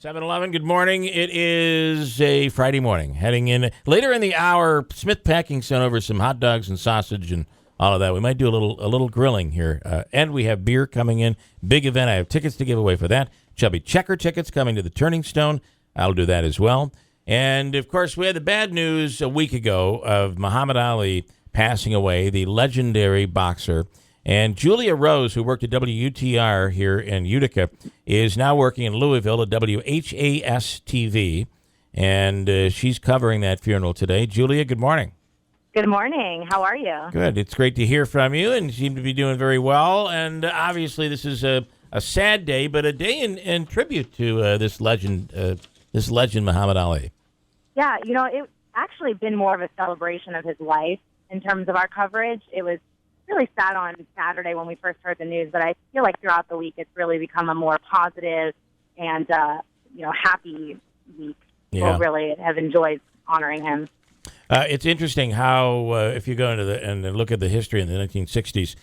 7-Eleven, good morning. It is a Friday morning. Heading in later in the hour, Smith Packing sent over some hot dogs and sausage and all of that. We might do a little grilling here. And we have beer coming in. Big event. I have tickets to give away for that. Chubby Checker tickets coming to the Turning Stone. I'll do that as well. And, of course, we had the bad news a week ago of Muhammad Ali passing away, the legendary boxer. And Julia Rose, who worked at WUTR here in Utica, is now working in Louisville at WHAS-TV, and she's covering that funeral today. Julia, good morning. Good morning. How are you? Good. It's great to hear from you, and you seem to be doing very well. And obviously, this is a sad day, but a day in tribute to this legend, Muhammad Ali. Yeah, it's actually been more of a celebration of his life in terms of our coverage. It was really sad on Saturday when we first heard the news, but I feel like throughout the week it's really become a more positive and happy week. Yeah. People really have enjoyed honoring him. It's interesting how if you go into and look at the history in the 1960s,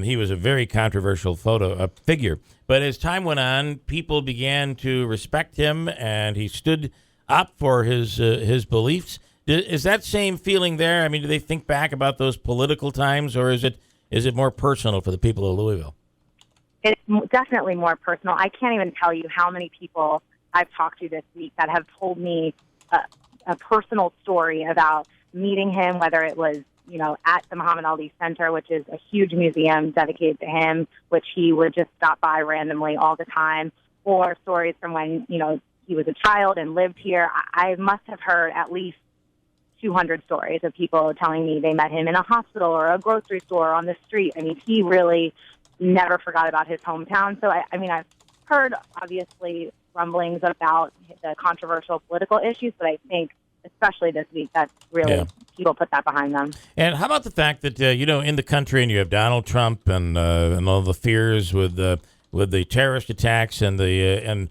he was a very controversial figure. But as time went on, people began to respect him, and he stood up for his beliefs. Is that same feeling there? I mean, do they think back about those political times, or is it more personal for the people of Louisville? It's definitely more personal. I can't even tell you how many people I've talked to this week that have told me a personal story about meeting him, whether it was, at the Muhammad Ali Center, which is a huge museum dedicated to him, which he would just stop by randomly all the time, or stories from when, he was a child and lived here. I must have heard at least 200 stories of people telling me they met him in a hospital or a grocery store or on the street. I mean, he really never forgot about his hometown. So, I've heard, obviously, rumblings about the controversial political issues, but I think, especially this week, that's really, people put that behind them. And how about the fact that, in the country, and you have Donald Trump and all the fears with the terrorist attacks and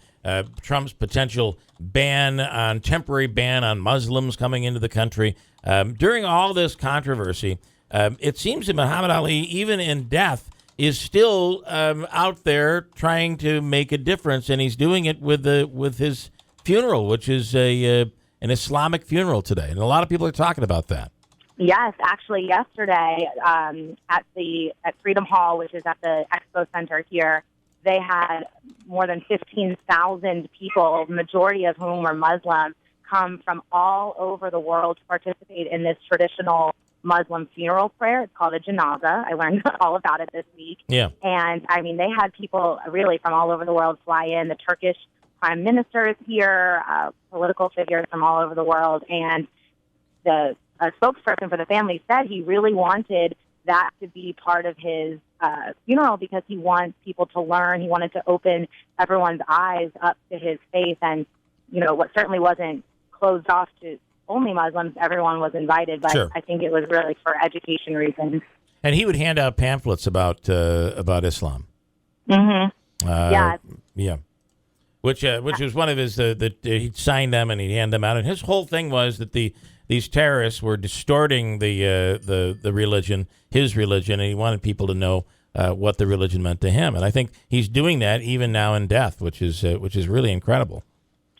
Trump's potential temporary ban on Muslims coming into the country. During all this controversy, it seems that Muhammad Ali, even in death, is still out there trying to make a difference, and he's doing it with his funeral, which is an Islamic funeral today, and a lot of people are talking about that. Yes, actually, yesterday at Freedom Hall, which is at the Expo Center here, they had more than 15,000 people, majority of whom were Muslim, come from all over the world to participate in this traditional Muslim funeral prayer. It's called a janaza. I learned all about it this week. Yeah. And, they had people really from all over the world fly in. The Turkish prime minister is here, political figures from all over the world. And the spokesperson for the family said he really wanted that to be part of his funeral because he wants people to learn. He wanted to open everyone's eyes up to his faith, and what certainly wasn't closed off to only Muslims. Everyone was invited, but sure. I think it was really for education reasons. And he would hand out pamphlets about Islam. Mm-hmm. Yeah. Which was one of his he'd sign them and he'd hand them out, and his whole thing was that these terrorists were distorting the religion, his religion, and he wanted people to know what the religion meant to him. And I think he's doing that even now in death, which is really incredible.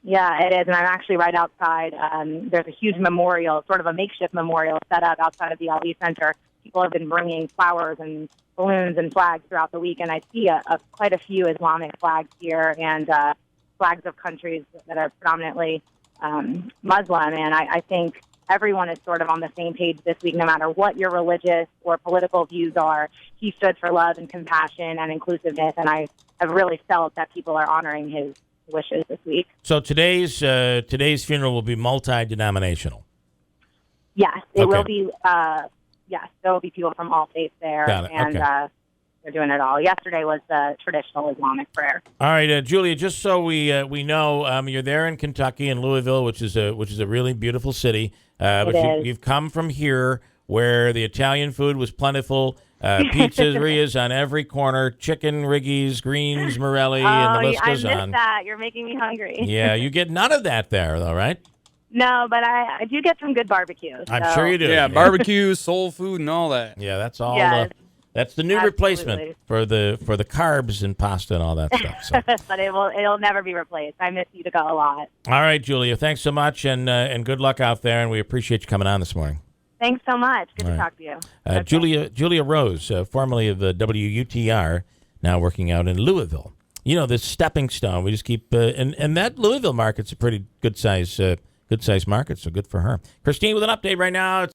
Yeah, it is. And I'm actually right outside. There's a huge memorial, sort of a makeshift memorial set up outside of the Ali Center. People have been bringing flowers and balloons and flags throughout the week, and I see quite a few Islamic flags here and flags of countries that are predominantly Muslim. And I think everyone is sort of on the same page this week, no matter what your religious or political views are. He stood for love and compassion and inclusiveness, and I have really felt that people are honoring his wishes this week. So today's funeral will be multi-denominational. Yes, it will be. Yes, there will be people from all faiths there, and they're doing it all. Yesterday was the traditional Islamic prayer. All right, Julia. Just so we know, you're there in Kentucky, in Louisville, which is a really beautiful city. But you've come from here, where the Italian food was plentiful. Pizzerias on every corner, chicken, Riggies, Greens, Morelli, and the list goes on. I missed that. You're making me hungry. Yeah, you get none of that there, though, right? No, but I do get some good barbecue. I'm sure you do. Yeah, barbecue, soul food, and all that. Yeah, that's all. Yes. That's the new replacement for the carbs and pasta and all that stuff. So. But it'll never be replaced. I miss Utica a lot. All right, Julia. Thanks so much, and good luck out there. And we appreciate you coming on this morning. Thanks so much. Good to talk to you. Okay. Julia Rose, formerly of the WUTR, now working out in Louisville. You know, this stepping stone. We just keep and that Louisville market's a pretty good size market. So good for her. Christine with an update right now.